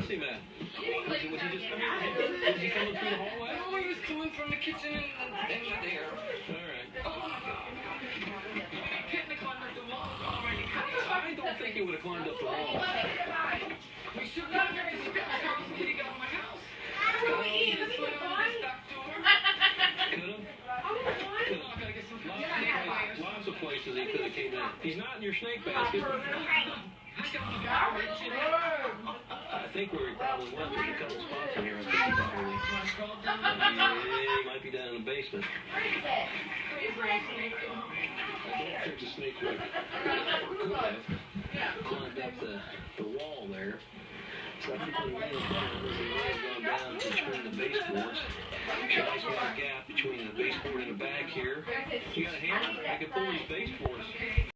missed him at? Was he just coming? Was he coming through the hallway? No, he was coming from the kitchen and there. All right. Couldn't have climbed up the wall. I don't think he would have climbed up the wall. We should not have to spit my house until he got in my house. Could have. Lots of places he could have came in. He's not in your snake basket. I think where he probably went, there's a couple spots in here. He might be down in the basement. I don't think the snake would have climbed up the wall there. So I think he may have gone down between the baseboards. There's a nice little gap between the baseboard and the back here. You got a hammer? I could pull these baseboards.